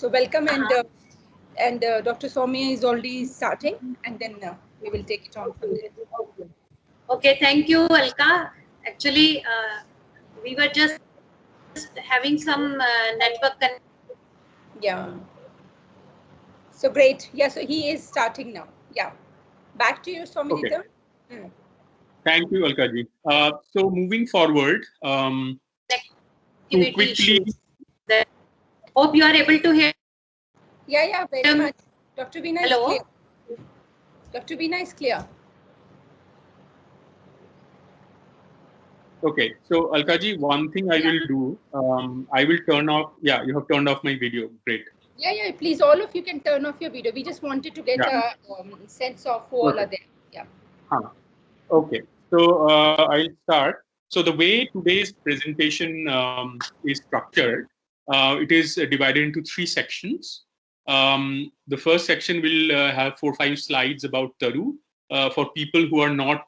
So welcome, and Dr. Soumya is already starting, and then we will take it on from there. Okay, thank you, Alka. Actually, we were just having some network connection. Yeah. So great. Yeah, so he is starting now. Yeah. Back to you, Saumyaditya. Okay. Thank you, Alkaji. So moving forward, to quickly... Hope you are able to hear. Yeah, very much. Dr. Veena is Hello? clear. Dr. Veena is clear. Okay, so Alkaji, one thing I will do, I will turn off, you have turned off my video, great. Yeah, please, all of you can turn off your video. We just wanted to get a sense of who all are there. Yeah. Okay, so I'll start. So the way today's presentation is structured, it is divided into 3 sections. The first section will have 4 or 5 slides about Taru for people who are not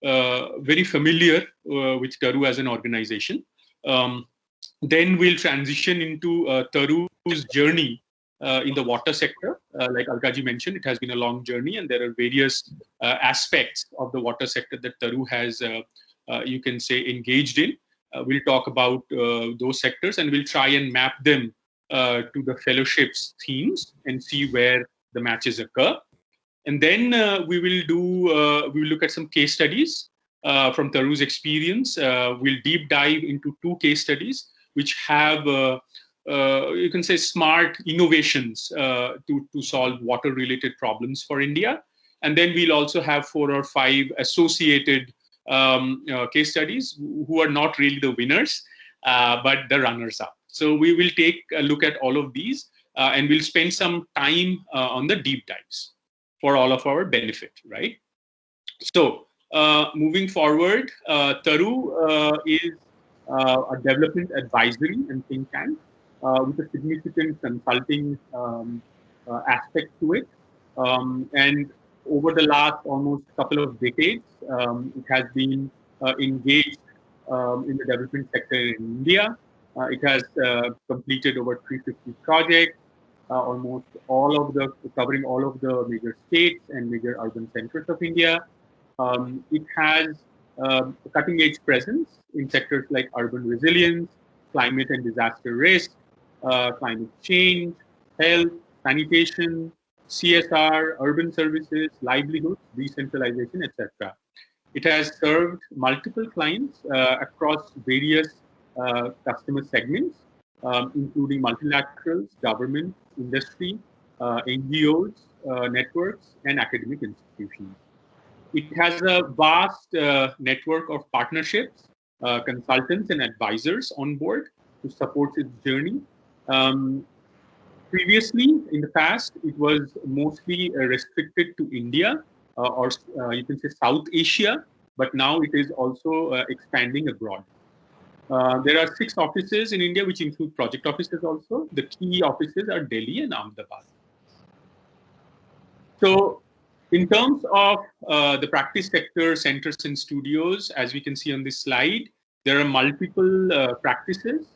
very familiar with Taru as an organization. Then we'll transition into Taru's journey in the water sector. Like Alkaji mentioned, it has been a long journey, and there are various aspects of the water sector that Taru has, you can say, engaged in. We'll talk about those sectors, and we'll try and map them to the fellowship's themes and see where the matches occur. And then we will look at some case studies from Taru's experience. We'll deep dive into 2 case studies which have, you can say, smart innovations to solve water-related problems for India. And then we'll also have 4 or 5 associated case studies who are not really the winners, but the runners-up. So we will take a look at all of these, and we'll spend some time on the deep dives for all of our benefit, right? So moving forward, Taru is a development advisory and think tank with a significant consulting aspect to it. And over the last almost couple of decades, it has been engaged in the development sector in India. It has completed over 350 projects, almost covering all of the major states and major urban centers of India. It has a cutting-edge presence in sectors like urban resilience, climate and disaster risk, climate change, health, sanitation, CSR, urban services, livelihoods, decentralization, etc. It has served multiple clients across various customer segments, including multilaterals, government, industry, NGOs, networks, and academic institutions. It has a vast network of partnerships, consultants, and advisors on board to support its journey. Previously, in the past, it was mostly restricted to India or you can say South Asia, but now it is also expanding abroad. There are 6 offices in India, which include project offices also. The key offices are Delhi and Ahmedabad. So in terms of the practice sector, centers and studios, as we can see on this slide, there are multiple practices,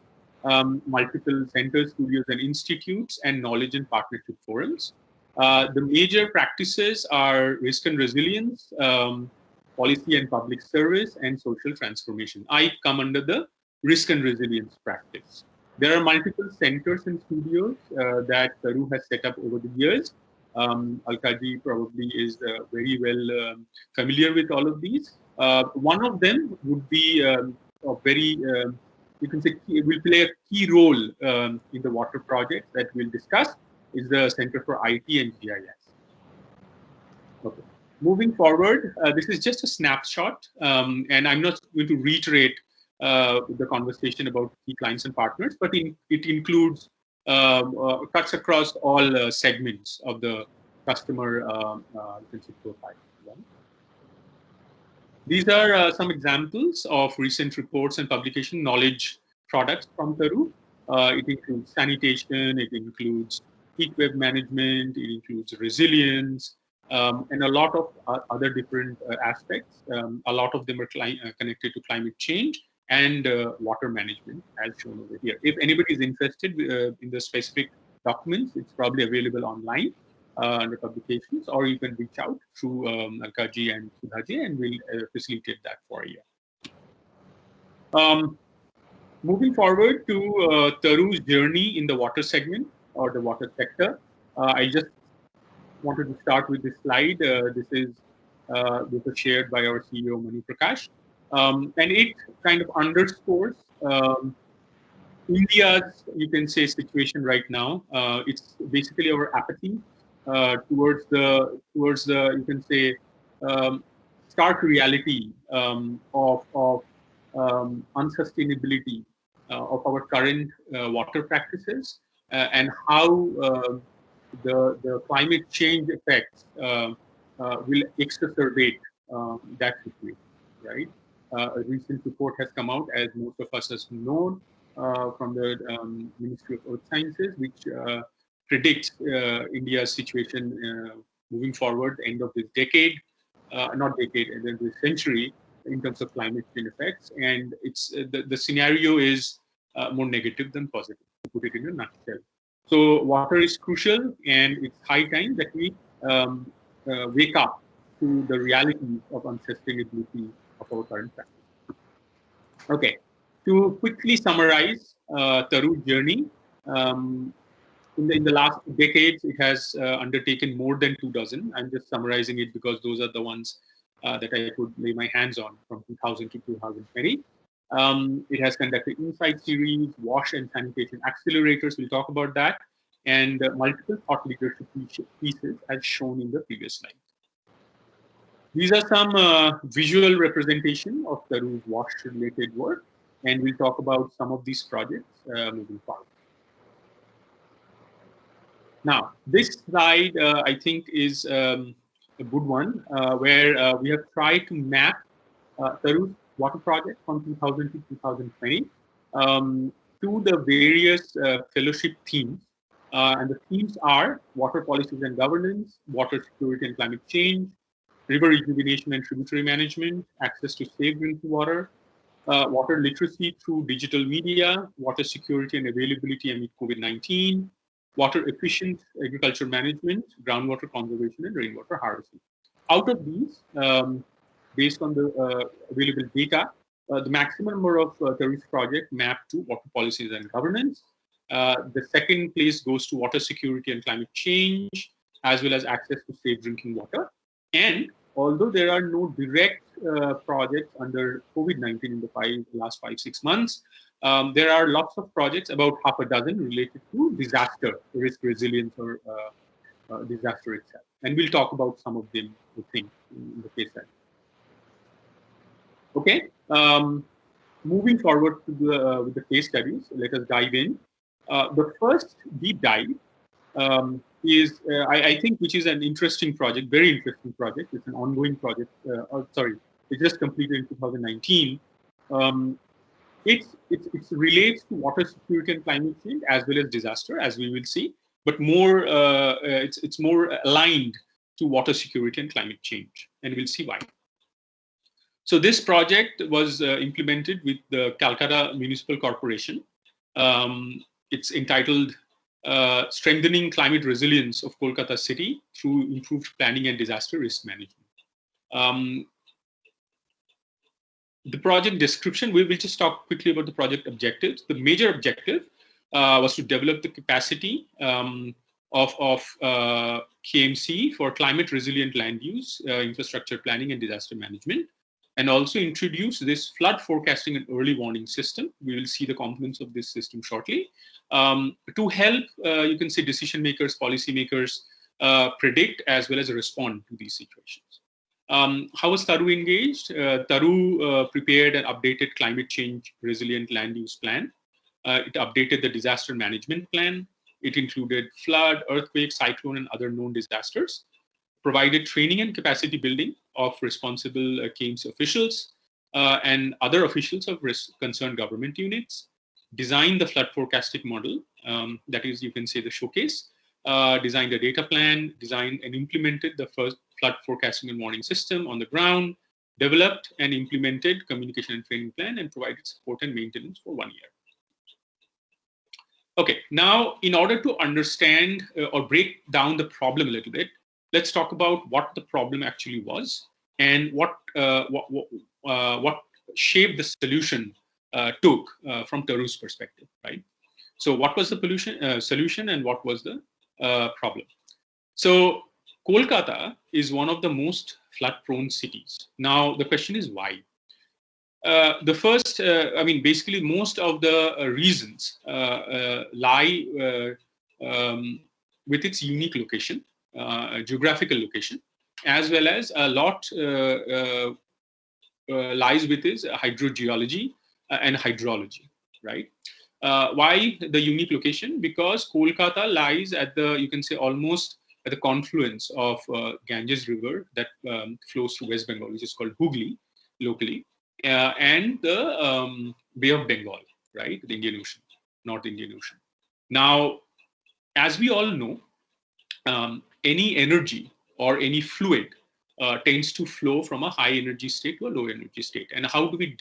multiple centers, studios and institutes, and knowledge and partnership forums. The major practices are risk and resilience, policy and public service, and social transformation. I come under the risk and resilience practice. There are multiple centers and studios that Taru has set up over the years. Alkaji probably is very well familiar with all of these. One of them would be a very, you can say, will play a key role in the water project that we'll discuss, is the Center for IT and GIS. Okay. Moving forward, this is just a snapshot, and I'm not going to reiterate the conversation about key clients and partners, but it includes, cuts across all segments of the customer profile. These are some examples of recent reports and publication knowledge products from Taru. It includes sanitation, it includes heat wave management, it includes resilience, and a lot of other different aspects. A lot of them are connected to climate change and water management, as shown over here. If anybody is interested in the specific documents. It's probably available online under publications, or you can reach out through Alkaji and Sudhaji, and we'll facilitate that for you. Moving forward to Taru's journey in the water segment or the water sector, I just wanted to start with this slide. This was shared by our CEO Manu Prakash, and it kind of underscores India's, you can say, situation right now. It's basically our apathy towards the you can say stark reality of unsustainability of our current water practices and how the climate change effects will exacerbate that situation, right? A recent report has come out, as most of us has known, from the Ministry of Earth Sciences, which predicts India's situation moving forward, the end of this decade, not decade, end of this century, in terms of climate change effects. And it's the scenario is more negative than positive, to put it in a nutshell. So water is crucial, and it's high time that we wake up to the reality of unsustainability of our current practice. Okay, to quickly summarize Taru's journey, in the last decades, it has undertaken more than 24. I'm just summarizing it because those are the ones that I could lay my hands on from 2000 to 2020. It has conducted insight series, wash and sanitation accelerators, we'll talk about that, and multiple thought leadership pieces as shown in the previous slide. These are some visual representation of Taru's wash-related work, and we'll talk about some of these projects moving forward. Now, this slide, I think, is a good one, where we have tried to map Taru's water project from 2000 to 2020 to the various fellowship themes. And the themes are water policies and governance, water security and climate change, river rejuvenation and tributary management, access to safe drinking water, water literacy through digital media, water security and availability amid COVID-19, water efficient agriculture management, groundwater conservation, and rainwater harvesting. Out of these, based on the available data, the maximum number of Taru's project mapped to water policies and governance. The second place goes to water security and climate change, as well as access to safe drinking water. And although there are no direct projects under COVID-19 in the last 5-6 months, there are lots of projects, about half a dozen, related to disaster risk resilience or disaster itself. And we'll talk about some of them, I think, in the case study. Okay, moving forward to with the case studies, let us dive in. The first deep dive is, I think, which is an interesting project, very interesting project. It's an ongoing project. It just completed in 2019. It relates to water security and climate change as well as disaster, as we will see, but more it's more aligned to water security and climate change, and we'll see why. So this project was implemented with the Calcutta Municipal Corporation. It's entitled Strengthening Climate Resilience of Kolkata City through Improved Planning and Disaster Risk Management. The project description, we will just talk quickly about the project objectives. The major objective was to develop the capacity of KMC for climate resilient land use, infrastructure planning and disaster management, and also introduce this flood forecasting and early warning system. We will see the components of this system shortly, to help, you can say, decision makers, policy makers predict as well as respond to these situations. How was Taru engaged? Taru prepared an updated climate change resilient land use plan. It updated the disaster management plan. It included flood, earthquake, cyclone, and other known disasters. Provided training and capacity building of responsible KMC officials and other officials of concerned government units. Designed the flood forecasting model, that is, you can say, the showcase. Designed a data plan, designed and implemented the first flood forecasting and warning system on the ground, developed and implemented communication and training plan, and provided support and maintenance for 1 year. Okay, now in order to understand or break down the problem a little bit, let's talk about what the problem actually was and what shape the solution took from Taru's perspective, right? So what was the solution and what was the problem? So Kolkata is one of the most flood-prone cities. Now the question is why? The first, basically most of the reasons lie with its unique location, geographical location, as well as a lot lies with its hydrogeology and hydrology, right? Why the unique location? Because Kolkata lies at the, you can say, almost at the confluence of Ganges River that flows through West Bengal, which is called Hooghly locally, and the Bay of Bengal, right? The Indian Ocean, North Indian Ocean. Now, as we all know, any energy or any fluid tends to flow from a high energy state to a low energy state. And how do we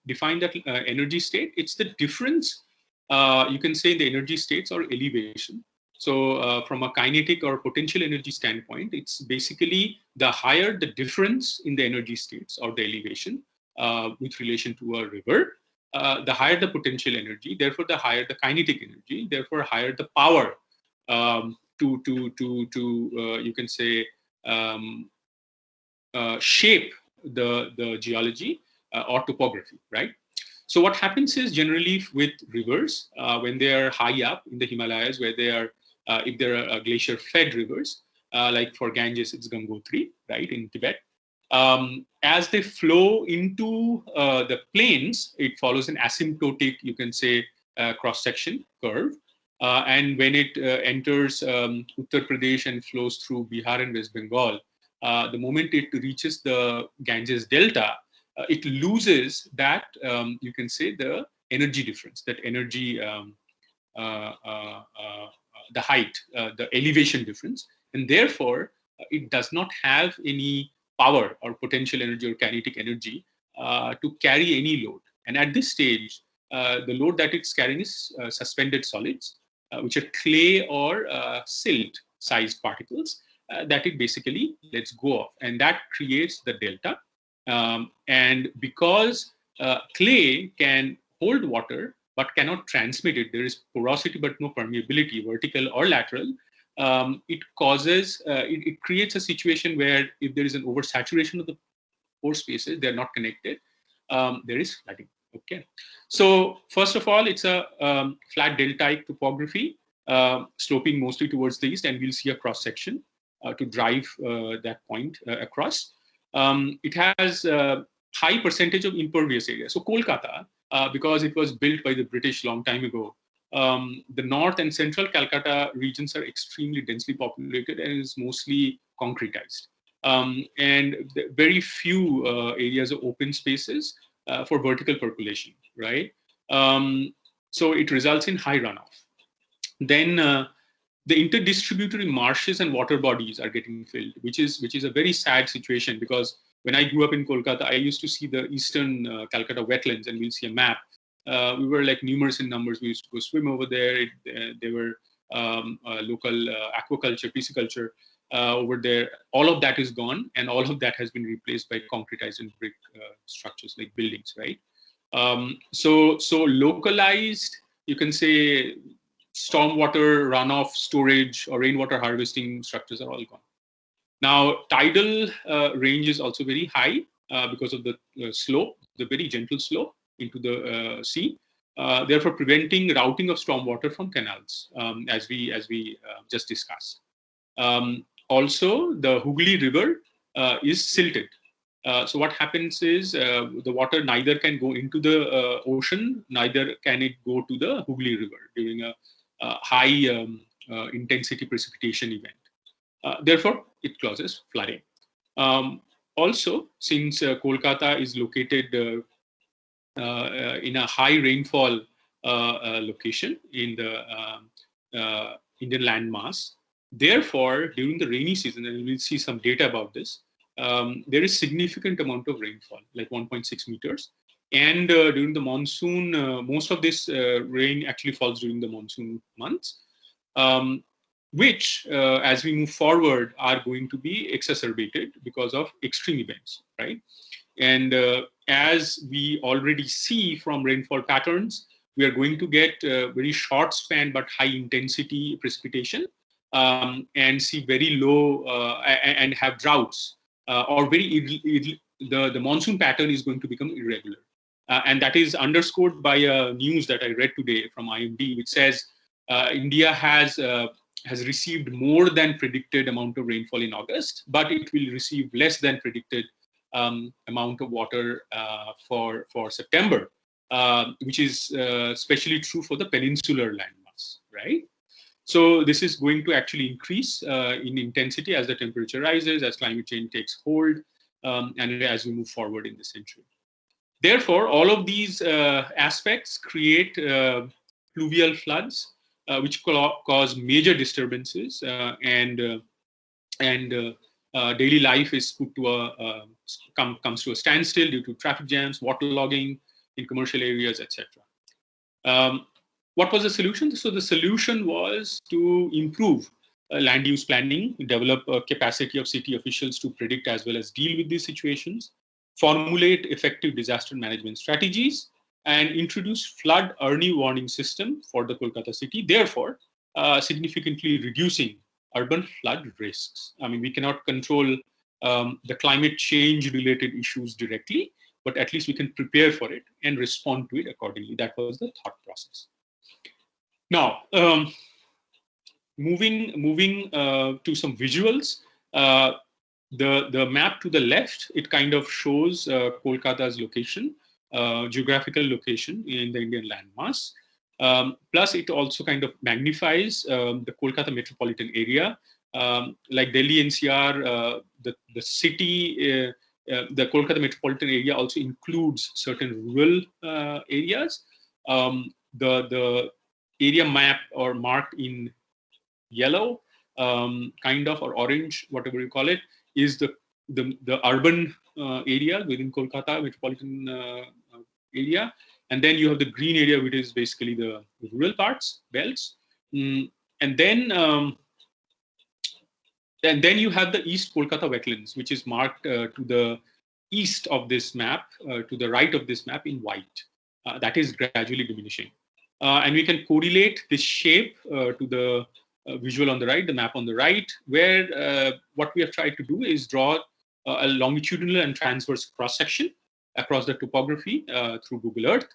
define that energy state? It's the difference, you can say, in the energy states or elevation. So from a kinetic or potential energy standpoint, it's basically the higher the difference in the energy states or the elevation with relation to a river, the higher the potential energy, therefore the higher the kinetic energy, therefore higher the power to you can say shape the geology or topography, right? So what happens is generally with rivers when they are high up in the Himalayas, where they are if there are glacier-fed rivers, like for Ganges, it's Gangotri, right, in Tibet. As they flow into the plains, it follows an asymptotic, you can say, cross-section curve. And when it enters Uttar Pradesh and flows through Bihar and West Bengal, the moment it reaches the Ganges Delta, it loses that, you can say, the energy difference, that energy, the height, the elevation difference. And therefore, it does not have any power or potential energy or kinetic energy to carry any load. And at this stage, the load that it's carrying is suspended solids, which are clay or silt-sized particles that it basically lets go of. And that creates the delta. And because clay can hold water but cannot transmit it, there is porosity but no permeability, vertical or lateral, it causes, it creates a situation where if there is an oversaturation of the pore spaces, they're not connected, there is flooding. Okay, so first of all, it's a flat deltaic topography, sloping mostly towards the east, and we'll see a cross section to drive that point across. It has a high percentage of impervious area. So Kolkata, because it was built by the British long time ago, the north and central Calcutta regions are extremely densely populated and is mostly concretized. And very few areas of open spaces for vertical percolation, right? So it results in high runoff. Then the interdistributary marshes and water bodies are getting filled, which is a very sad situation, because when I grew up in Kolkata, I used to see the eastern Calcutta wetlands, and we'll see a map. We were like numerous in numbers. We used to go swim over there. There were local aquaculture, pisciculture over there. All of that is gone, and all of that has been replaced by concretized and brick structures like buildings, right? So localized, you can say, stormwater runoff storage or rainwater harvesting structures are all gone. Now, tidal range is also very high because of the slope, the very gentle slope into the sea, therefore preventing routing of stormwater from canals, as we just discussed. Also, the Hooghly River is silted. So what happens is the water neither can go into the ocean, neither can it go to the Hooghly River during a high intensity precipitation event. Therefore, it causes flooding. Also, since Kolkata is located in a high rainfall location in the Indian landmass, therefore, during the rainy season, and we'll see some data about this, there is significant amount of rainfall, like 1.6 meters. And during the monsoon, most of this rain actually falls during the monsoon months, which, as we move forward, are going to be exacerbated because of extreme events, right? And as we already see from rainfall patterns, we are going to get very short span but high intensity precipitation, and see very low and have droughts, or the monsoon pattern is going to become irregular. And that is underscored by a news that I read today from IMD, which says India has received more than predicted amount of rainfall in August, but it will receive less than predicted amount of water for September, which is especially true for the peninsular landmass, right? So this is going to actually increase in intensity as the temperature rises, as climate change takes hold, and as we move forward in the century. Therefore, all of these aspects create pluvial floods, which cause major disturbances, and daily life is put to comes to a standstill due to traffic jams, waterlogging in commercial areas, etc. What was the solution? So the solution was to improve land use planning, develop a capacity of city officials to predict as well as deal with these situations, formulate effective disaster management strategies, and introduce flood early warning system for the Kolkata city, therefore significantly reducing urban flood risks. I mean, we cannot control the climate change related issues directly, but at least we can prepare for it and respond to it accordingly. That was the thought process. Now, moving to some visuals. The map to the left, it kind of shows Kolkata's location, geographical location in the Indian landmass. Plus, it also kind of magnifies the Kolkata metropolitan area. Like Delhi NCR, the city, the Kolkata metropolitan area also includes certain rural areas. The area map or marked in yellow, kind of, or orange, whatever you call it, is the urban area within Kolkata metropolitan area, and then you have the green area, which is basically the rural parts, belts, and then you have the East Kolkata wetlands, which is marked to the east of this map, to the right of this map in white. That is gradually diminishing, and we can correlate this shape to the visual on the right, the map on the right, where what we have tried to do is draw a longitudinal and transverse cross-section across the topography through Google Earth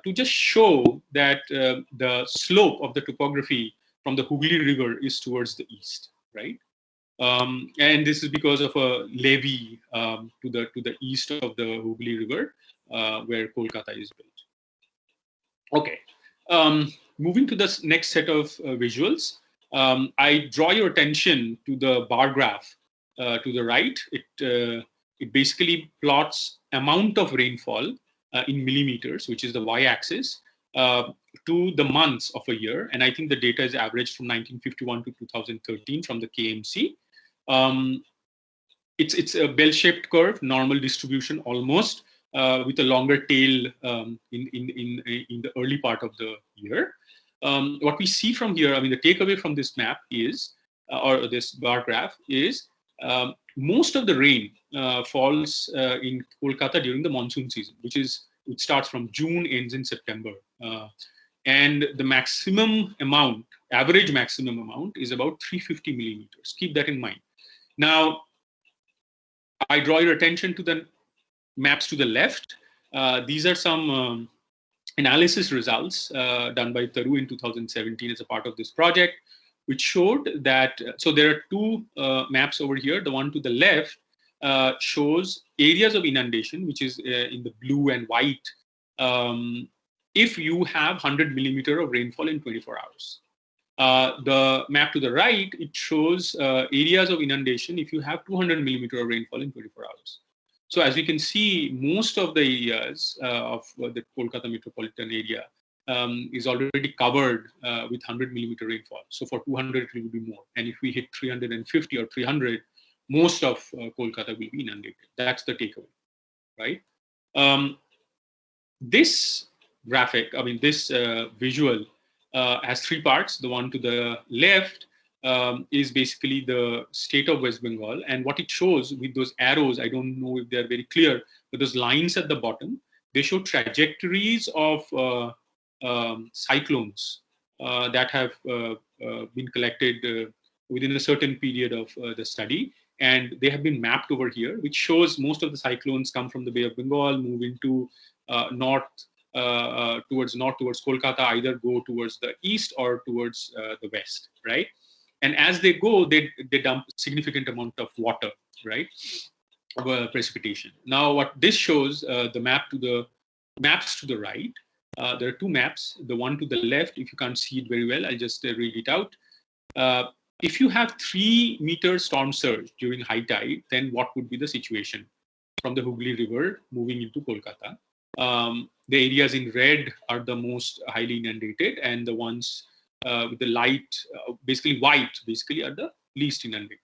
to just show that the slope of the topography from the Hooghly River is towards the east, right? And this is because of a levee to the east of the Hooghly River, where Kolkata is built. Okay, moving to the next set of visuals. I draw your attention to the bar graph to the right. It basically plots amount of rainfall in millimeters, which is the y-axis, to the months of a year. And I think the data is averaged from 1951 to 2013 from the KMC. It's a bell-shaped curve, normal distribution almost, with a longer tail in the early part of the year. What we see from here, I mean, the takeaway from this map is, or this bar graph is, most of the rain falls in Kolkata during the monsoon season, it starts from June, ends in September. And the maximum amount, average maximum amount, is about 350 millimeters. Keep that in mind. Now, I draw your attention to the maps to the left. These are some analysis results done by Taru in 2017 as a part of this project, which showed that, so there are two maps over here. The one to the left shows areas of inundation, which is in the blue and white, if you have 100 millimeter of rainfall in 24 hours. The map to the right, it shows areas of inundation if you have 200 millimeter of rainfall in 24 hours. So as we can see, most of the areas of the Kolkata metropolitan area is already covered with 100 millimeter rainfall. So for 200, it will be more. And if we hit 350 or 300, most of Kolkata will be inundated. That's the takeaway, right? This graphic, I mean, this visual has three parts. The one to the left is basically the state of West Bengal. And what it shows with those arrows, I don't know if they're very clear, but those lines at the bottom, they show trajectories of cyclones that have been collected within a certain period of the study. And they have been mapped over here, which shows most of the cyclones come from the Bay of Bengal, move into towards Kolkata, either go towards the east or towards the west, right? And as they go, they dump significant amount of water, right? Precipitation. Now, what this shows, the maps to the right, there are two maps. The one to the left, if you can't see it very well, I'll just read it out. If you have 3-meter storm surge during high tide, then what would be the situation from the Hooghly River moving into Kolkata? The areas in red are the most highly inundated, and the ones with the light, basically white, basically are the least inundated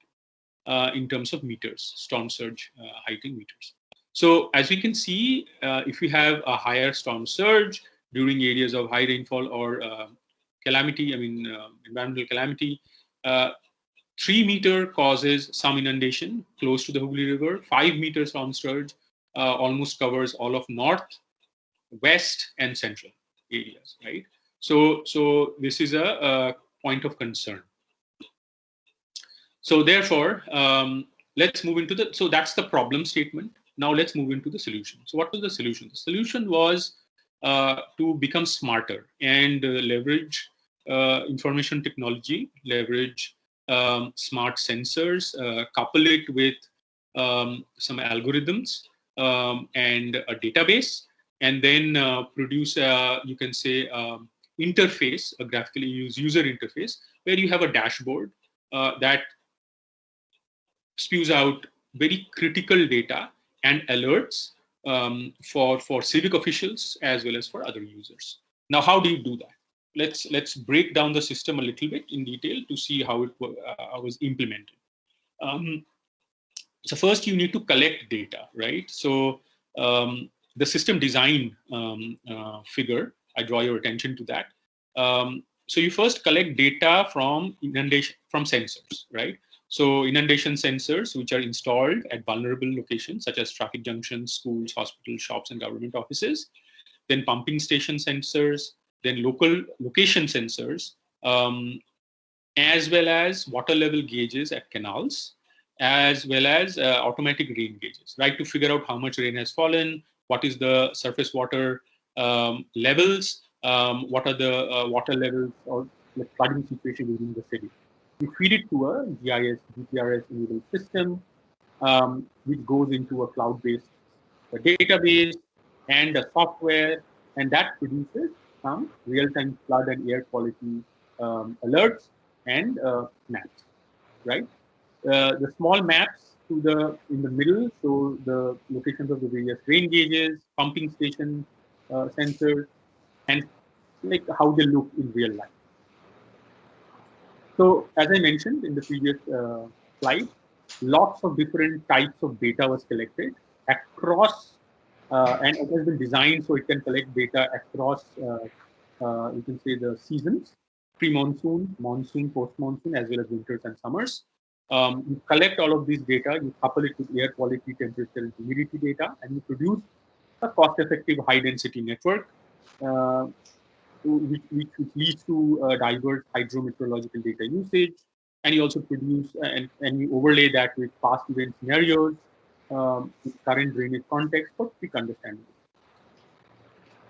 in terms of meters, storm surge height in meters. So as we can see, if we have a higher storm surge during areas of high rainfall or calamity, I mean environmental calamity, 3-meter causes some inundation close to the Hooghly River. 5-meter storm surge almost covers all of north, west, and central areas, right? So this is a point of concern. So therefore, let's move into so that's the problem statement. Now let's move into the solution. So what was the solution? The solution was to become smarter and leverage information technology, leverage smart sensors, couple it with some algorithms and a database, and then produce, you can say, interface, a graphically used user interface, where you have a dashboard that spews out very critical data and alerts for civic officials as well as for other users. Now, how do you do that? Let's break down the system a little bit in detail to see how it was implemented. So first, you need to collect data, right? So the system design figure, I draw your attention to that. So you first collect data from inundation, from sensors, right? So inundation sensors, which are installed at vulnerable locations such as traffic junctions, schools, hospitals, shops, and government offices. Then pumping station sensors, then local location sensors, as well as water level gauges at canals, as well as automatic rain gauges, right? To figure out how much rain has fallen, what is the surface water levels, what are the water levels or the flooding situation within the city. We feed it to a GIS, GPRS enabled system, which goes into a cloud-based database and a software, and that produces some real-time flood and air quality alerts and maps, right? The small maps in the middle show the locations of the various rain gauges, pumping station sensors, and like how they look in real life. So as I mentioned in the previous slide, lots of different types of data was collected across, and it has been designed so it can collect data across, you can say, the seasons, pre-monsoon, monsoon, post-monsoon, as well as winters and summers. You collect all of these data, you couple it with air quality, temperature, and humidity data, and you produce a cost-effective high-density network, which leads to diverse hydrometeorological data usage. And you also produce and you overlay that with past event scenarios, with current drainage context for quick understanding.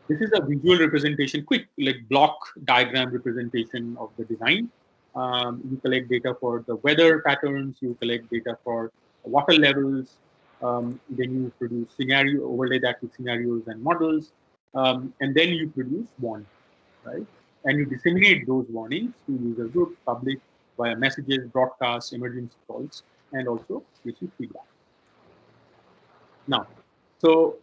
This is a visual representation, quick like block diagram representation of the design. You collect data for the weather patterns, you collect data for water levels, then you produce scenario, overlay that with scenarios and models, and then you produce warnings, right? And you disseminate those warnings to user groups, public via messages, broadcasts, emergency calls, and also receive feedback. Now, so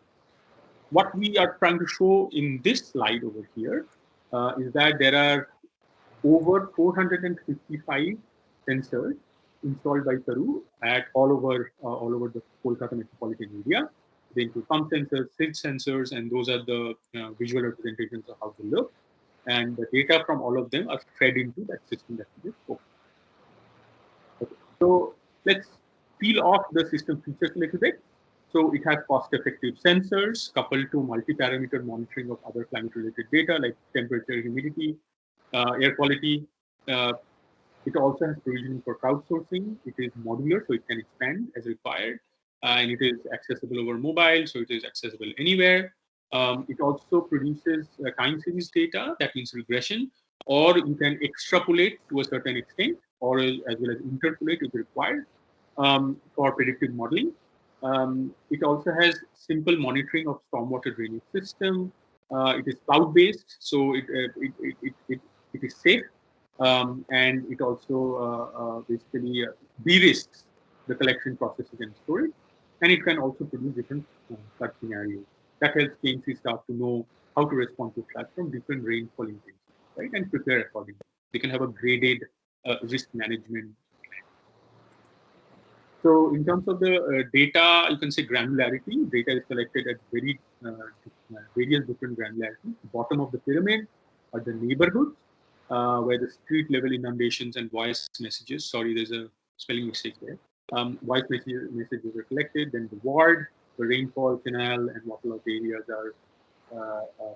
what we are trying to show in this slide over here is that there are over 455 sensors installed by Taru at all over the Kolkata metropolitan area. They include pump sensors, silt sensors, and those are the visual representations of how they look. And the data from all of them are fed into that system that we just spoke. Okay. So let's peel off the system features a little bit. So it has cost-effective sensors coupled to multi-parameter monitoring of other climate-related data like temperature, humidity, air quality. It also has provision for crowdsourcing. It is modular, so it can expand as required. And it is accessible over mobile, so it is accessible anywhere. It also produces time series data, that means regression, or you can extrapolate to a certain extent, or as well as interpolate if required for predictive modeling. It also has simple monitoring of stormwater drainage system. It is cloud-based, so it is safe. And it also basically de-risks the collection processes and storage, and it can also produce different flood scenarios. That helps KMC staff to know how to respond to floods from different rainfall intensities, right, and prepare accordingly. They can have a graded risk management. So in terms of the data, you can say granularity. Data is collected at various different granularities. The bottom of the pyramid are the neighborhoods, where the street level inundations and voice messages, sorry, there's a spelling mistake there. Voice messages are collected, then the ward, the rainfall, canal, and waterlogged areas are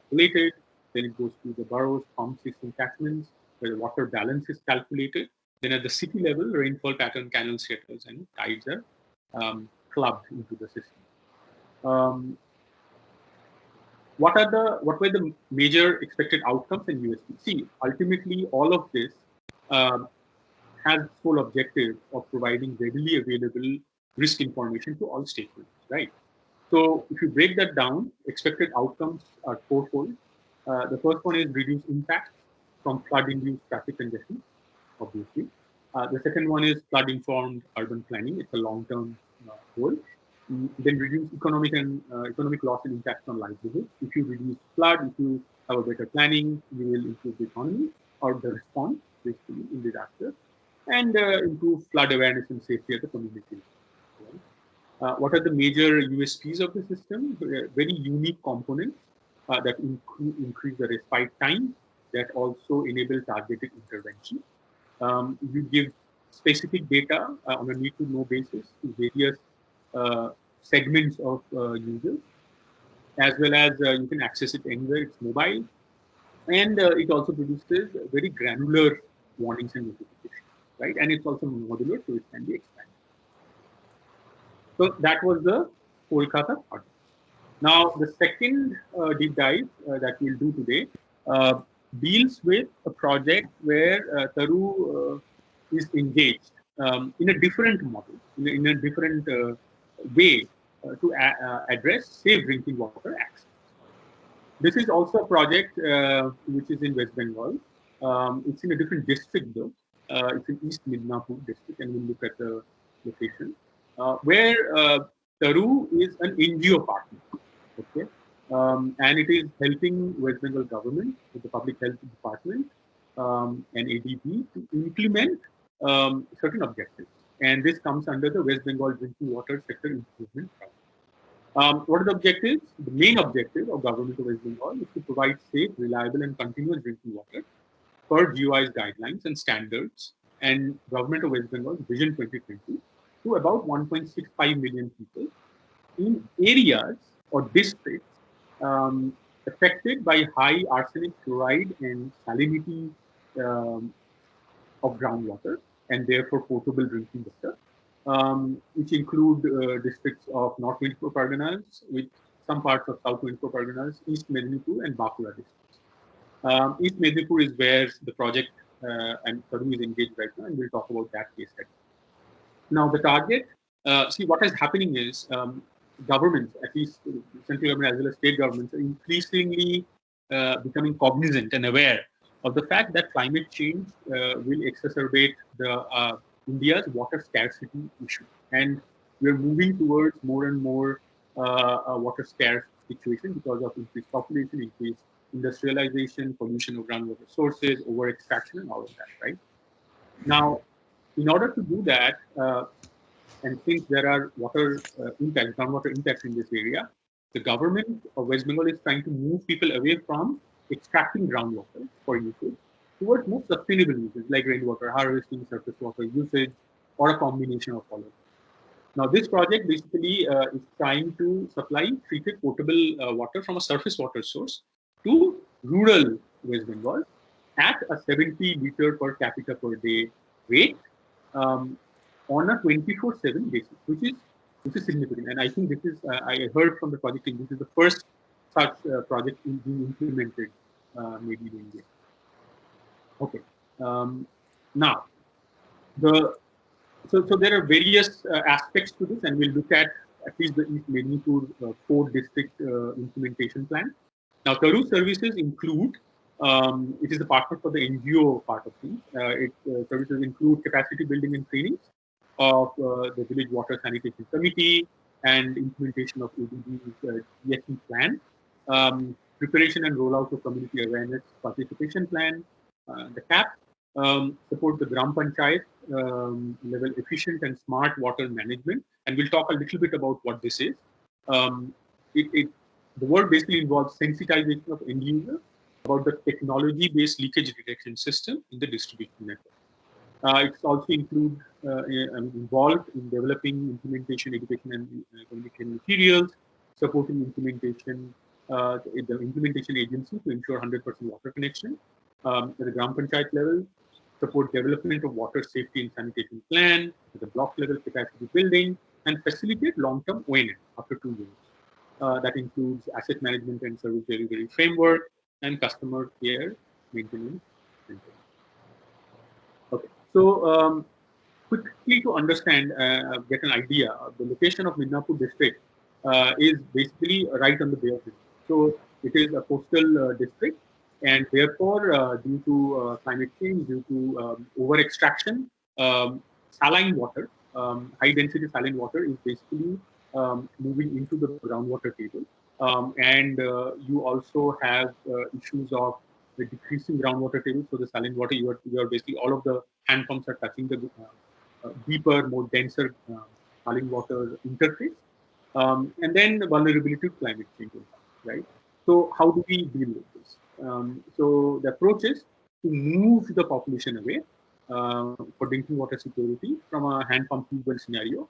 collated. Then it goes to the boroughs, pump system catchments, where the water balance is calculated. Then at the city level, rainfall pattern, canal shutters, and tides are clubbed into the system. What were the major expected outcomes in USP? See, ultimately, all of this has sole objective of providing readily available risk information to all stakeholders, right? So if you break that down, expected outcomes are fourfold. The first one is reduced impacts from flood-induced traffic congestion, obviously. The second one is flood-informed urban planning. It's a long-term goal. Then reduce economic loss and impacts on livelihoods. If you reduce flood, if you have a better planning, you will improve the economy or the response, basically, in disaster, and improve flood awareness and safety at the community. What are the major USPs of the system? Very unique components that increase the respite time, that also enable targeted intervention. You give specific data on a need-to-know basis to various segments of users, as well as you can access it anywhere. It's mobile, and it also produces very granular warnings and notifications, right? And it's also modular, so it can be expanded. So that was the Kolkata project. Now, the second deep dive that we'll do today deals with a project where Taru is engaged in a different model, in a different way to address safe drinking water access. This is also a project which is in West Bengal. It's in a different district though. It's in East Midnapur district, and we'll look at the location where Taru is an NGO partner. Okay, and it is helping West Bengal government with the Public Health Department and ADB to implement certain objectives. And this comes under the West Bengal Drinking Water Sector Improvement Project. What are the objectives? The main objective of government of West Bengal is to provide safe, reliable, and continuous drinking water per GOI's guidelines and standards, and government of West Bengal's Vision 2020 to about 1.65 million people in areas or districts affected by high arsenic, fluoride, and salinity of groundwater, and therefore potable drinking water, which include districts of North 24 Parganas, with some parts of South 24 Parganas, East Medinipur, and Bankura districts. East Medinipur is where the project and Taru is engaged right now, and we'll talk about that case study. Now, the target, see what is happening is governments, at least central government as well as state governments, are increasingly becoming cognizant and aware of the fact that climate change will exacerbate the India's water scarcity issue, and we're moving towards more and more a water scarce situation because of increased population, increased industrialization, pollution of groundwater sources, over extraction, and all of that. Right now, in order to do that, And since there are water groundwater impacts in this area, the government of West Bengal is trying to move people away from extracting groundwater for usage towards more sustainable uses like rainwater harvesting, surface water usage, or a combination of all of them. Now, this project basically is trying to supply treated potable water from a surface water source to rural West Bengal at a 70 liter per capita per day rate on a 24/7 basis, which is significant. And I think this is I heard from the project team, this is the first such project being implemented maybe in India. Okay. Now, so there are various aspects to this, and we'll look at least the East Medinipur 4 district implementation plan. Now, Taru services include, it is a partner for the NGO part of things. Services include capacity building and training of the village water sanitation committee and implementation of ADB's ESG plan, preparation and rollout of community awareness participation plan, the CAP, support the Gram Panchayat level efficient and smart water management. And we'll talk a little bit about what this is. The work basically involves sensitization of end users about the technology-based leakage detection system in the distribution network. It's also involved in developing implementation, education, and communication materials, supporting implementation, the implementation agency to ensure 100% water connection at the Gram Panchayat level, support development of water safety and sanitation plan at the block level capacity building, and facilitate long-term O&M after 2 years. That includes asset management and service delivery framework and customer care maintenance. Okay, so quickly to understand, get an idea, the location of Midnapur district is basically right on the Bay of Bengal. So it is a coastal district, and therefore, due to climate change, due to over extraction, saline water, high density saline water is basically moving into the groundwater table. And you also have issues of the decreasing groundwater table. So the saline water, you are basically, all of the hand pumps are touching the deeper, more denser saline water interface. And then the vulnerability to climate change, right? So how do we deal with this? So the approach is to move the population away for drinking water security from a hand pump tube well scenario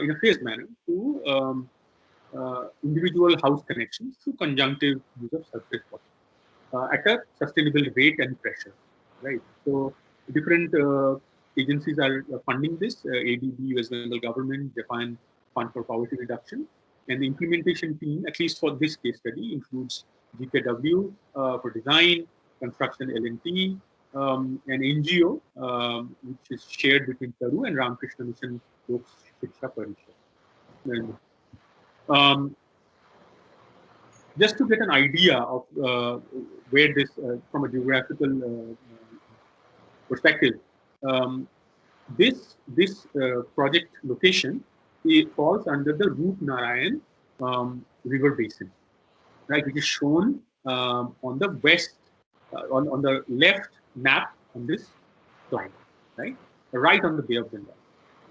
in a phased manner to individual house connections through conjunctive use of surface water at a sustainable rate and pressure, right? So different agencies are funding this, ADB, West Bengal government, Japan Fund for Poverty Reduction, and the implementation team, at least for this case study, includes GKW for design, construction L&T, an NGO, which is shared between Taru and Ramakrishna Mission Lok Shiksha Parishad. Just to get an idea of where this, from a geographical perspective, this project location, it falls under the Roopnarayan river basin, right? Which is shown on the west, on the left map on this slide, right on the Bay of Bengal.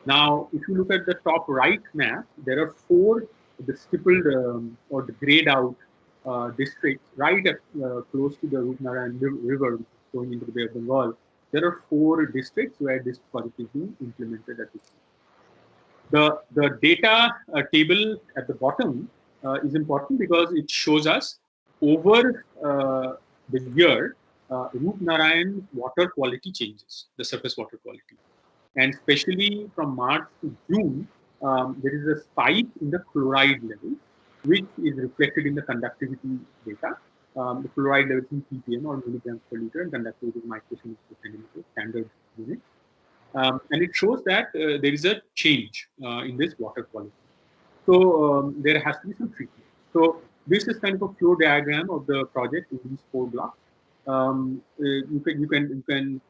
Now, if you look at the top right map, there are 4 the stippled or the grayed out districts right at, close to the Roopnarayan river going into the Bay of Bengal. There are 4 districts where this project is being implemented at this time. The data table at the bottom is important because it shows us over the year, Roopnarayan water quality changes, the surface water quality. And especially from March to June, there is a spike in the chloride level, which is reflected in the conductivity data. The chloride level in ppm or milligrams per liter, and conductivity is microcentimeter per centimeter, standard unit. And it shows that there is a change in this water quality. So there has to be some treatment. So this is kind of a flow diagram of the project in these 4 blocks. You can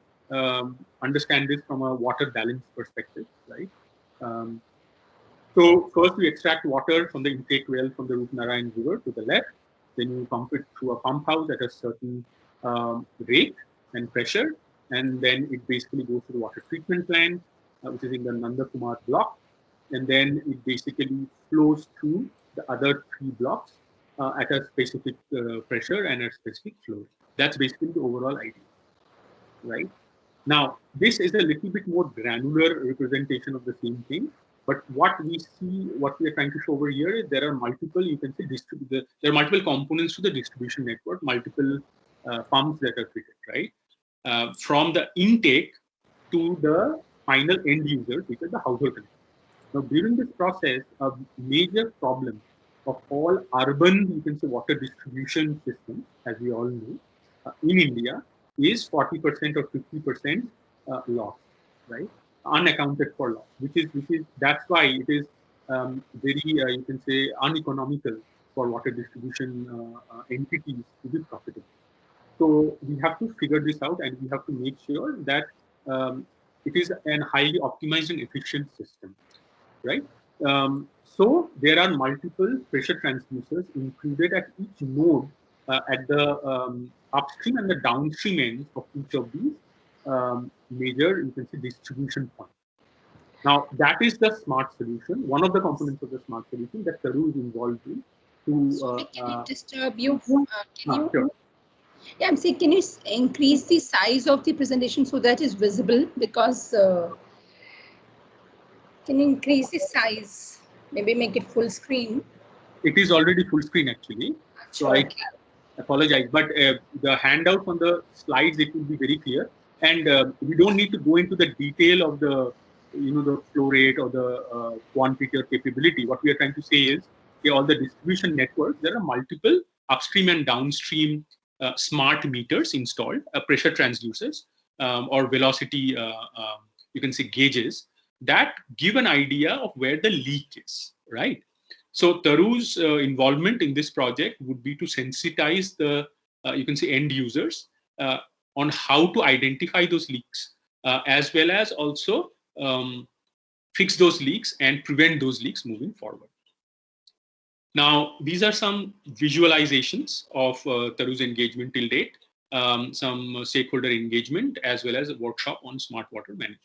understand this from a water balance perspective, right? So first we extract water from the intake well from the Roopnarayan river to the left. Then you pump it through a pump house at a certain rate and pressure, and then it basically goes to the water treatment plant, which is in the Nanda Kumar block. and then it basically flows through the other 3 blocks at a specific pressure and a specific flow. That's basically the overall idea, right? Now, this is a little bit more granular representation of the same thing. But what we see, what we are trying to show over here is there are multiple, you can say, there are multiple components to the distribution network, multiple pumps that are fitted, right? From the intake to the final end user, which is the household connection. Now, during this process, a major problem of all urban, you can say, water distribution systems, as we all know, in India, is 40% or 50% loss, right? Unaccounted for loss, which is that's why it is very you can say uneconomical for water distribution entities to be profitable. So we have to figure this out, and we have to make sure that it is an highly optimized and efficient system, right? So there are multiple pressure transducers included at each node at the upstream and the downstream ends of each of these major, you can say, distribution points. Now, that is the smart solution, one of the components of the smart solution that Taru is involved in. Sorry, can I disturb you? Sure. Yeah, I'm saying, can you increase the size of the presentation so that is visible? Because can you increase the size? Maybe make it full screen. It is already full screen actually. So I apologize, but the handout on the slides, it will be very clear. And we don't need to go into the detail of the, the flow rate or the quantity or capability. What we are trying to say is, all the distribution networks, there are multiple upstream and downstream smart meters installed, pressure transducers or velocity, you can say, gauges that give an idea of where the leak is, right? So Taru's involvement in this project would be to sensitize the, you can say, end users on how to identify those leaks, as well as also fix those leaks and prevent those leaks moving forward. Now, these are some visualizations of Taru's engagement till date, some stakeholder engagement, as well as a workshop on smart water management.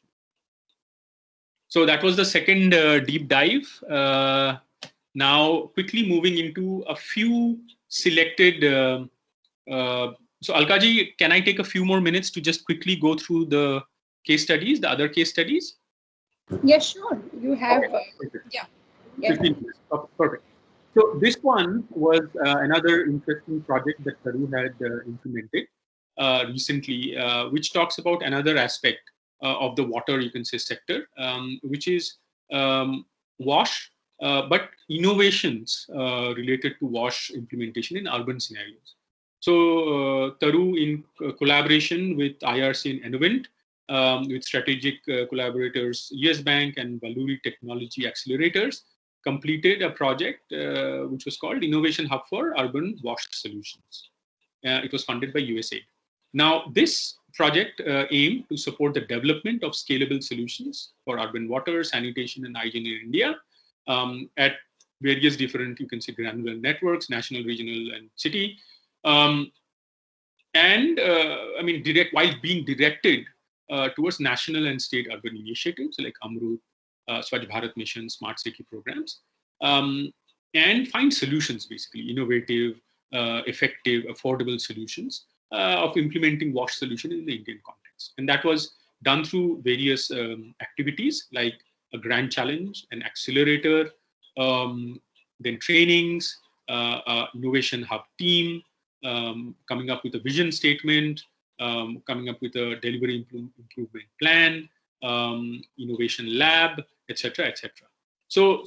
So that was the second deep dive. Now, quickly moving into a few selected. So, Alkaji, can I take a few more minutes to just quickly go through the case studies, the other case studies? Yeah, sure. You have. Okay. Yeah. 15 minutes. Okay, perfect. So this one was another interesting project that Taru had implemented recently, which talks about another aspect of the water, you can say, sector, which is WASH, but innovations related to WASH implementation in urban scenarios. So Taru, in collaboration with IRC and Innovent, with strategic collaborators US Bank and Valuri Technology Accelerators, completed a project which was called Innovation Hub for Urban WASH Solutions. It was funded by USAID. Now, this project aimed to support the development of scalable solutions for urban water, sanitation, and hygiene in India at various different, you can say, granular networks, national, regional, and city. I mean, while being directed towards national and state urban initiatives like Amrut, Swachh Bharat Mission, Smart City programs, and find solutions, basically, innovative, effective, affordable solutions of implementing WASH solution in the Indian context. And that was done through various activities like a grand challenge, an accelerator, then trainings, innovation hub team, coming up with a vision statement, coming up with a delivery improvement plan, innovation lab, etc., etc. So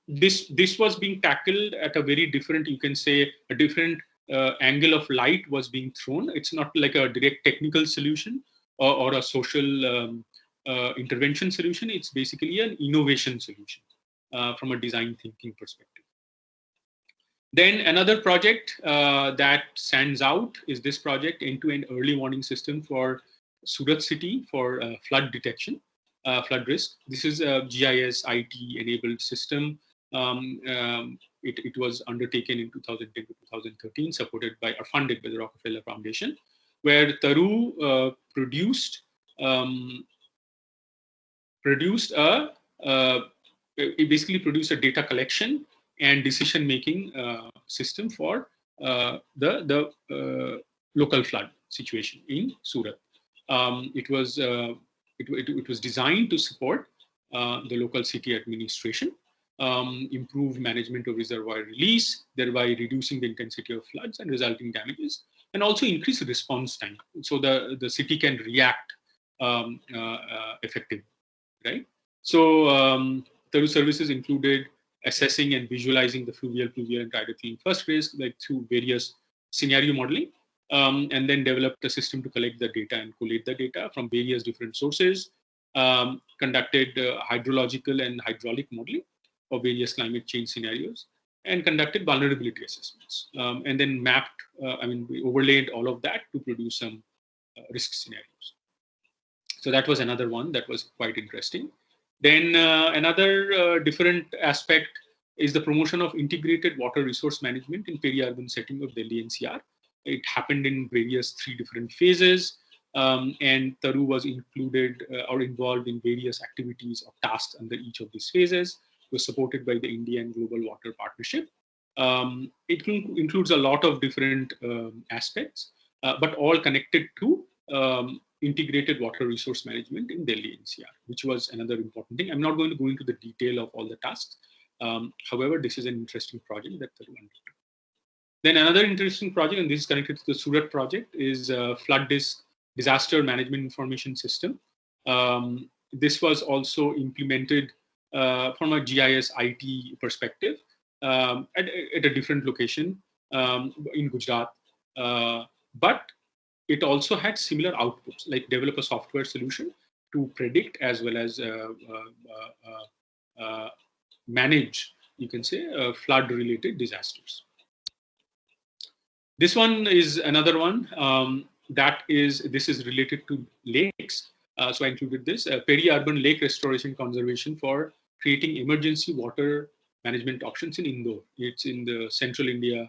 this was being tackled at a very different, you can say, a different angle of light was being thrown. It's not like a direct technical solution or a social intervention solution. It's basically an innovation solution from a design thinking perspective. Then another project that stands out is this project, end-to-end early warning system for Surat city for flood detection, flood risk. This is a GIS IT enabled system. It was undertaken in 2010 to 2013, supported by or funded by the Rockefeller Foundation, where Taru produced a it basically produced a data collection and decision-making system for the local flood situation in Surat. It was designed to support the local city administration, improve management of reservoir release, thereby reducing the intensity of floods and resulting damages, and also increase response time, so the city can react effectively, right? So Taru services included assessing and visualizing the fluvial, and tidal first phase, like through various scenario modeling, and then developed a system to collect the data and collate the data from various different sources, conducted hydrological and hydraulic modeling of various climate change scenarios, and conducted vulnerability assessments, and then mapped, we overlaid all of that to produce some risk scenarios. So that was another one that was quite interesting. Then another different aspect is the promotion of integrated water resource management in peri-urban setting of Delhi NCR. It happened in various 3 different phases, and Taru was included or involved in various activities or tasks under each of these phases. It was supported by the India and Global Water Partnership. It includes a lot of different aspects, but all connected to integrated water resource management in Delhi NCR, which was another important thing. I'm not going to go into the detail of all the tasks. However, this is an interesting project that Taru undertook. Then another interesting project, and this is connected to the Surat project, is flood disaster management information system. This was also implemented from a GIS IT perspective at a different location in Gujarat, but it also had similar outputs, like develop a software solution to predict as well as manage, you can say, flood-related disasters. This one is another one this is related to lakes. So I included this peri-urban lake restoration conservation for creating emergency water management options in Indore. It's in the central India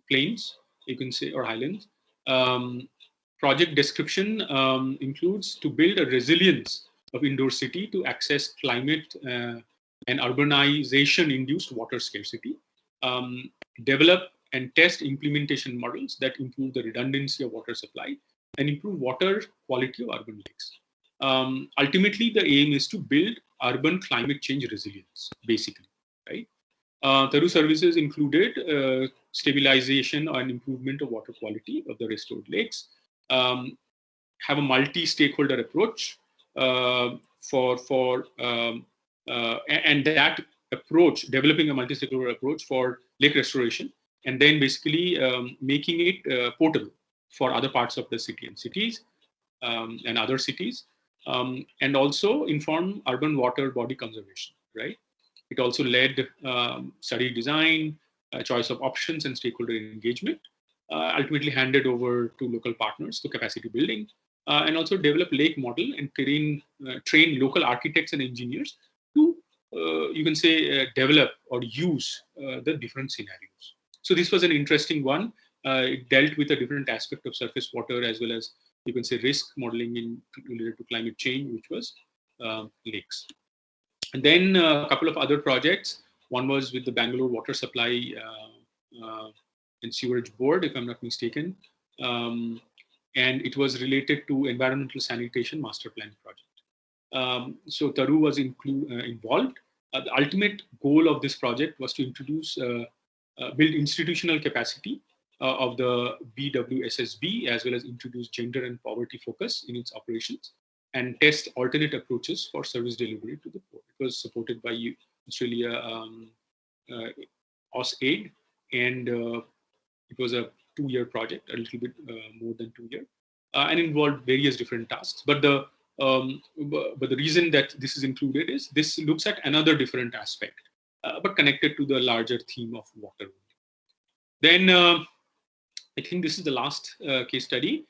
plains, you can say, or highlands. Project description includes to build a resilience of Indore city to access climate and urbanization-induced water scarcity. Develop and test implementation models that improve the redundancy of water supply and improve water quality of urban lakes. Ultimately, the aim is to build urban climate change resilience, basically, right? Taru services included stabilization and improvement of water quality of the restored lakes, have a multi-stakeholder approach and that approach, developing a multi-stakeholder approach for lake restoration, and then basically making it portable for other parts of the city and cities and other cities, and also inform urban water body conservation, right? It also led study design, choice of options, and stakeholder engagement, ultimately handed over to local partners for capacity building, and also develop lake model and train local architects and engineers to, you can say, develop or use the different scenarios. So this was an interesting one. It dealt with a different aspect of surface water as well as, you can say, risk modeling related to climate change, which was lakes. And then a couple of other projects. One was with the Bangalore Water Supply and Sewerage Board, if I'm not mistaken. And it was related to environmental sanitation master plan project. So Taru was involved. The ultimate goal of this project was to introduce, build institutional capacity of the BWSSB, as well as introduce gender and poverty focus in its operations, and test alternate approaches for service delivery to the poor. It was supported by Australia AusAid, and it was a 2-year project, a little bit more than 2 years, and involved various different tasks. But the reason that this is included is this looks at another different aspect, but connected to the larger theme of water. Then I think this is the last case study.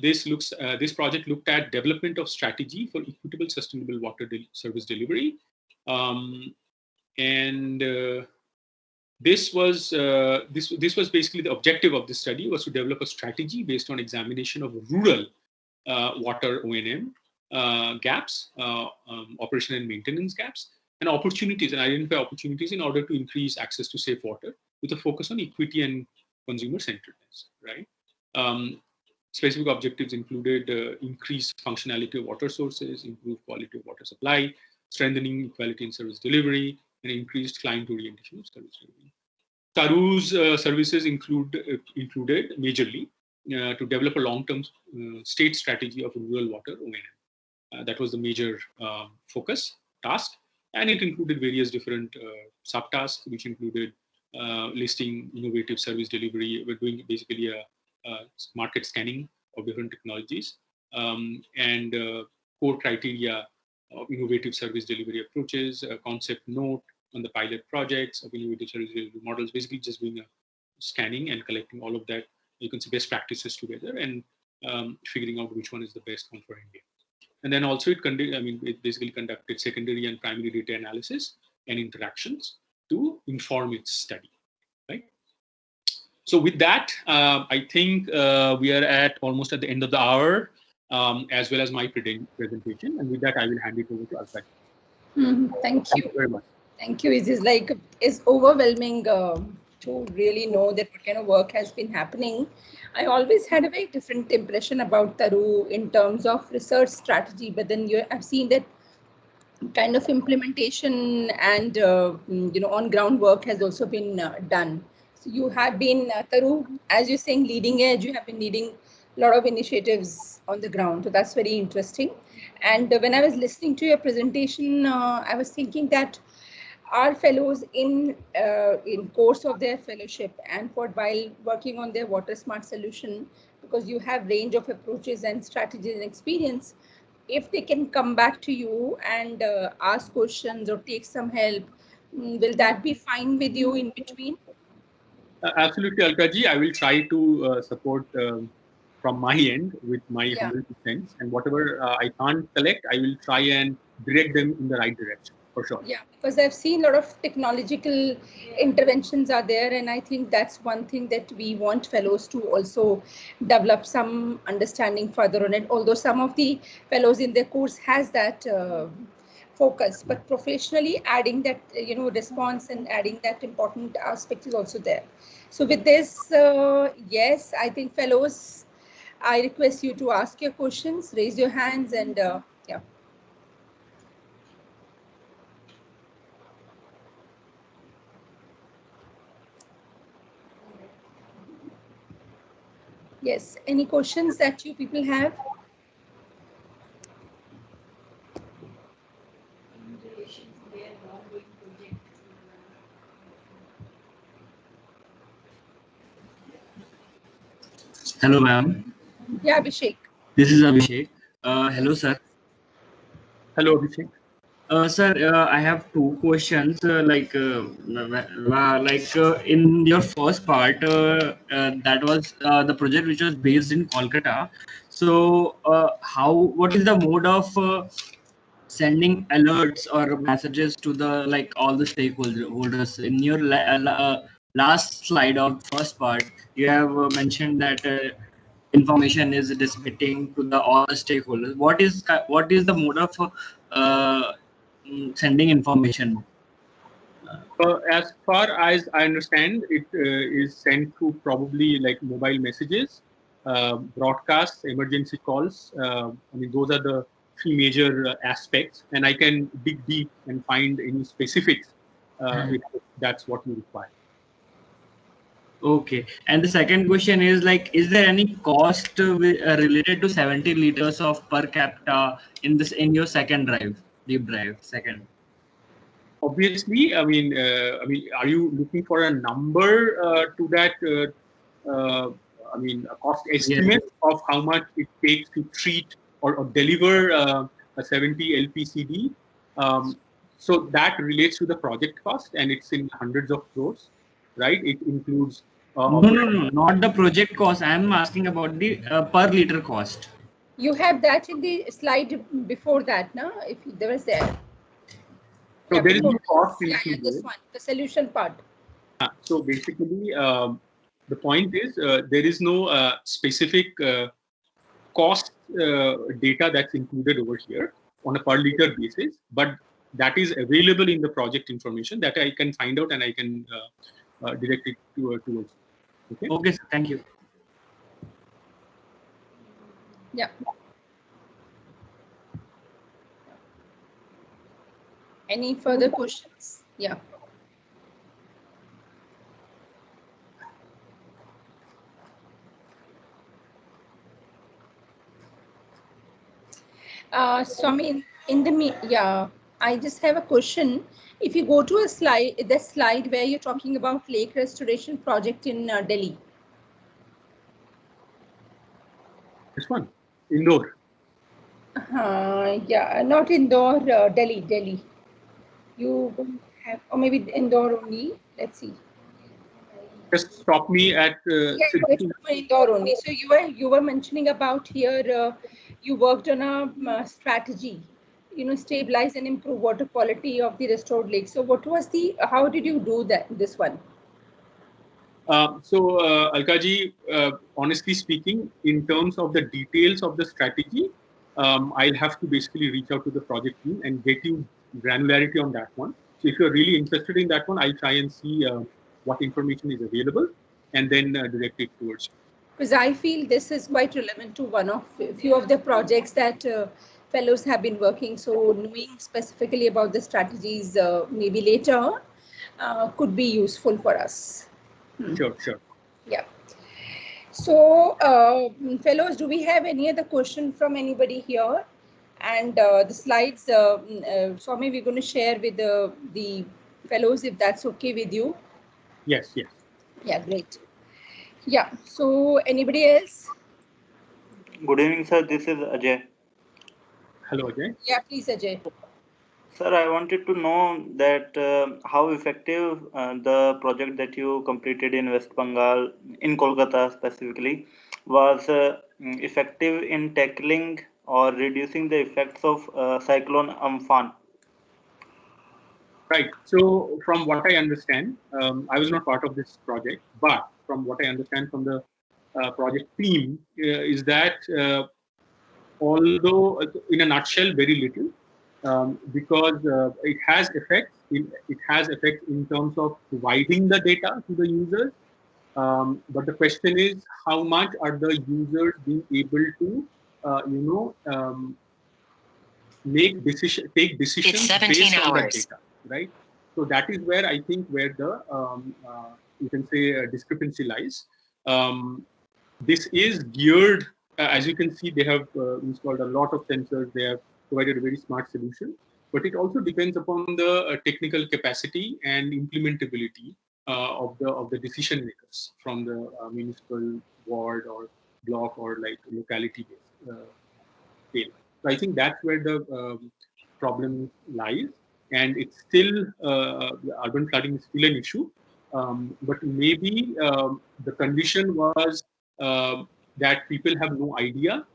This project looked at development of strategy for equitable, sustainable water service delivery, and this was basically the objective of this study was to develop a strategy based on examination of rural water O&M gaps, operation and maintenance gaps, and opportunities, and identify opportunities in order to increase access to safe water with a focus on equity and consumer centeredness, right? Specific objectives included increased functionality of water sources, improved quality of water supply, strengthening equality in service delivery, and increased client orientation of service delivery. Taru's services included majorly to develop a long-term state strategy of rural water O&M. That was the major focus task, and it included various different subtasks, which included listing innovative service delivery. We're doing basically a market scanning of different technologies and core criteria of innovative service delivery approaches, a concept note on the pilot projects of innovative service delivery models, basically just doing a scanning and collecting all of that. You can see best practices together and figuring out which one is the best one for India. And then also it basically conducted secondary and primary data analysis and interactions to inform its study, right? So with that, I think we are almost at the end of the hour, as well as my presentation. And with that, I will hand it over to Alka. Thank you. Thank you very much. Thank you. It's overwhelming to really know that what kind of work has been happening. I always had a very different impression about Taru in terms of research strategy, but then I've seen that kind of implementation and on ground work has also been done. So you have been, Taru, as you're saying, leading edge. You have been leading a lot of initiatives on the ground. So that's very interesting. And when I was listening to your presentation, I was thinking that our fellows in course of their fellowship and while working on their water smart solution, because you have range of approaches and strategies and experience, if they can come back to you and ask questions or take some help, will that be fine with you in between? Absolutely, Alka-ji. I will try to support from my end with my 100%. And whatever I can't collect, I will try and direct them in the right direction, for sure. Yeah, because I've seen a lot of technological interventions are there. And I think that's one thing that we want fellows to also develop some understanding further on it. Although some of the fellows in their course has that focus, but professionally adding that response and adding that important aspect is also there. So with this, yes, I think fellows, I request you to ask your questions, raise your hands, and yeah. Yes, any questions that you people have? Hello, ma'am. Yeah, Abhishek. This is Abhishek. Hello, sir. Hello, Abhishek. Sir, I have two questions. In your first part, that was the project which was based in Kolkata. So, what is the mode of sending alerts or messages to the all the stakeholders? In your last slide of first part, you have mentioned that information is disseminating to all the stakeholders. What is the mode of sending information? As far as I understand, it is sent through probably like mobile messages, broadcasts, emergency calls. Those are the three major aspects, and I can dig deep and find any specifics if that's what you require. Okay, and the second question is is there any cost related to 70 liters of per capita in your second deep drive second? Obviously, are you looking for a number to that? A cost estimate of how much it takes to treat or deliver a 70 LPCD. So that relates to the project cost, and it's in hundreds of crores, right? It includes. No, not the project cost. I'm asking about the per liter cost. You have that in the slide before that, no? If there was there. So yeah, there is no cost included. This one, the solution part. So basically, the point is there is no specific cost data that's included over here on a per liter basis, but that is available in the project information that I can find out and I can direct it towards. Okay. Okay, sir. Thank you. Yeah. Any further questions? Yeah. Swami, I just have a question. If you go to a slide, the slide where you're talking about lake restoration project in Delhi. This one, Indore. Yeah, not Indore, Delhi. You have, or maybe Indore only. Let's see. Just stop me at Indore only. So you were mentioning about here. You worked on a strategy, stabilize and improve water quality of the restored lake. So what was how did you do that? This one? Alkaji, honestly speaking, in terms of the details of the strategy, I'll have to basically reach out to the project team and get you granularity on that one. So if you're really interested in that one, I'll try and see what information is available and then direct it towards you. Because I feel this is quite relevant to one of few of the projects that fellows have been working. So knowing specifically about the strategies maybe later could be useful for us. Sure. Yeah. So fellows, do we have any other question from anybody here? And the slides, Swami, we're going to share with the fellows if that's okay with you. Yes. Yeah, great. Yeah, so anybody else? Good evening, sir. This is Ajay. Hello, Ajay. Yeah, please, Ajay. Sir, I wanted to know that how effective the project that you completed in West Bengal, in Kolkata specifically, was effective in tackling or reducing the effects of cyclone Amphan. Right. So from what I understand, I was not part of this project, but from what I understand from the project team is that although in a nutshell, very little, because it has effects. It has effects in terms of providing the data to the users. But the question is, how much are the users being able to, take decisions based on that data, right? So that is where I think where the you can say discrepancy lies. This is geared, as you can see, they have installed a lot of sensors. They have provided a very smart solution, but it also depends upon the technical capacity and implementability of the decision makers from the municipal ward or block or like locality based scale. So I think that's where the problem lies, and it's still urban flooding is still an issue. But maybe the condition was that people have no idea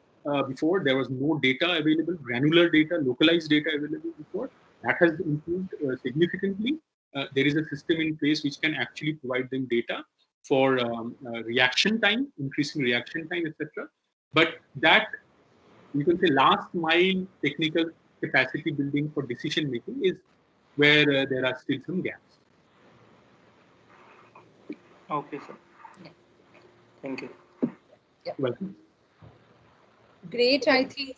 before. There was no data available, granular data, localized data available before. That has improved significantly. There is a system in place which can actually provide them data for reaction time, increasing reaction time, etc. But that, you can say, last mile technical capacity building for decision making is where there are still some gaps. Okay, sir. Thank you. Welcome. Great. I think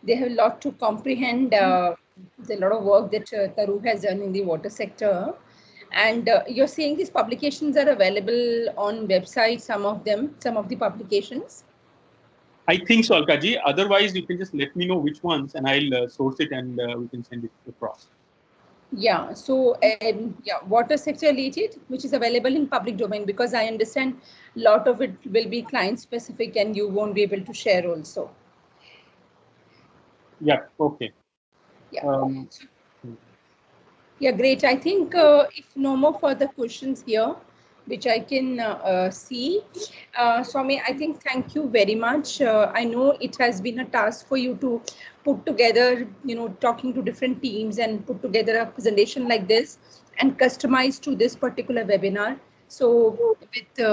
they have a lot to comprehend. There's a lot of work that Taru has done in the water sector. And you're saying these publications are available on website, some of the publications? I think so, Alkaji. Otherwise, you can just let me know which ones and I'll source it and we can send it across. Yeah, so water sector related, which is available in public domain, because I understand a lot of it will be client specific and you won't be able to share also. Yeah, okay. Yeah. Yeah, great. I think if no more further questions here, which I can see. Swami, I think thank you very much. I know it has been a task for you to put together, talking to different teams and put together a presentation like this and customize to this particular webinar. So with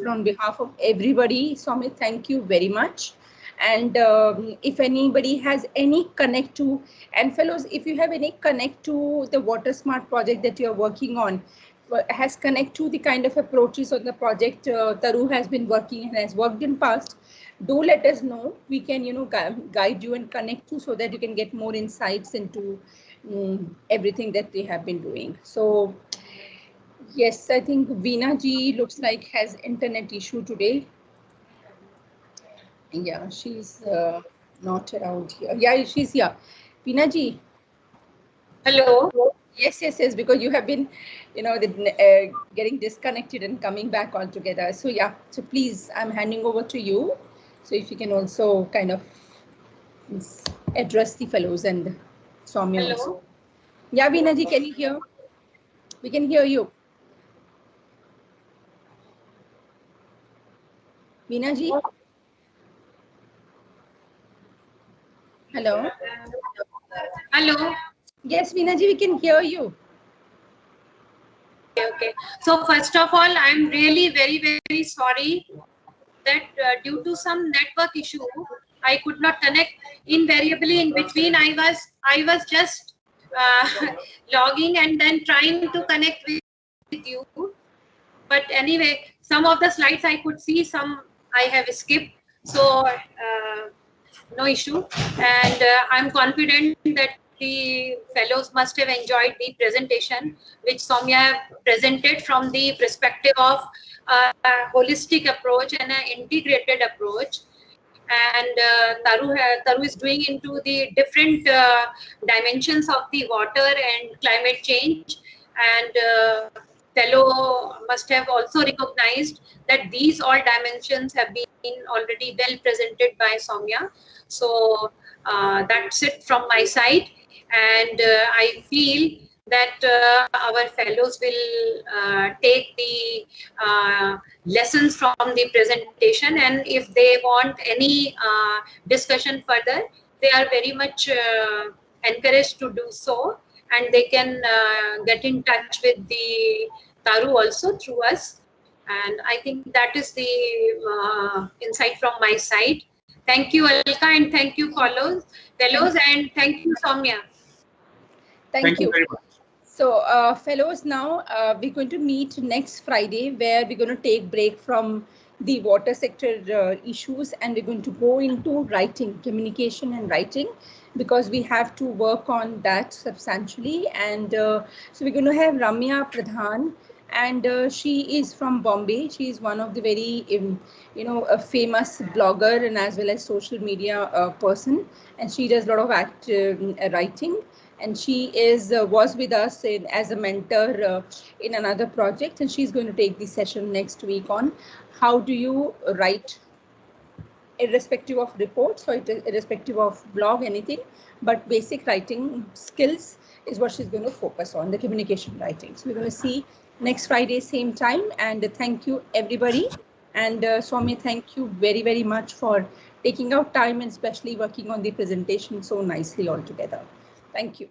on behalf of everybody, Swami, thank you very much. And if anybody has any connect to, and fellows, if you have any connect to the water smart project that you are working on, has connect to the kind of approaches on the project Taru has been working and has worked in past, do let us know. We can, you know, guide you and connect you so that you can get more insights into everything that they have been doing. So yes, I think Veena ji looks like has internet issue today. Yeah, she's not around here. Yeah, she's here. Veena ji. Hello. Yes, yes, yes, because you have been, you know, getting disconnected and coming back all together. So yeah, so please, I'm handing over to you. So if you can also kind of address the fellows and Saumya Hello. also. Yeah, Veena ji, can you hear? We can hear you. Veena ji? Hello? Hello. Yes, Veena ji, we can hear you. Okay. So first of all, I'm really very sorry that due to some network issue, I could not connect. Invariably, in between, I was just logging and then trying to connect with you. But anyway, some of the slides I could see, some I have skipped. So no issue. And I'm confident that the fellows must have enjoyed the presentation, which Saumya presented from the perspective of a holistic approach and an integrated approach. And Taru is doing into the different dimensions of the water and climate change. And fellow must have also recognized that these all dimensions have been already well presented by Saumya. So that's it from my side. And I feel that our fellows will take the lessons from the presentation, and if they want any discussion further, they are very much encouraged to do so, and they can get in touch with the Taru also through us. And I think that is the insight from my side. Thank you, Alka, and thank you, fellows, and thank you, Saumya. Thank you very much. So, fellows, now we're going to meet next Friday, where we're going to take break from the water sector issues, and we're going to go into writing, communication and writing, because we have to work on that substantially. And so we're going to have Ramya Pradhan, and she is from Bombay. She is one of the very, you know, a famous blogger and as well as social media person, and she does a lot of writing. And she was with us as a mentor in another project, and she's going to take the session next week on how do you write, irrespective of reports or irrespective of blog, anything, but basic writing skills is what she's going to focus on, the communication writing. So we're going to see next Friday, same time. And thank you, everybody. And Swami, thank you very much for taking out time and especially working on the presentation so nicely altogether. Thank you.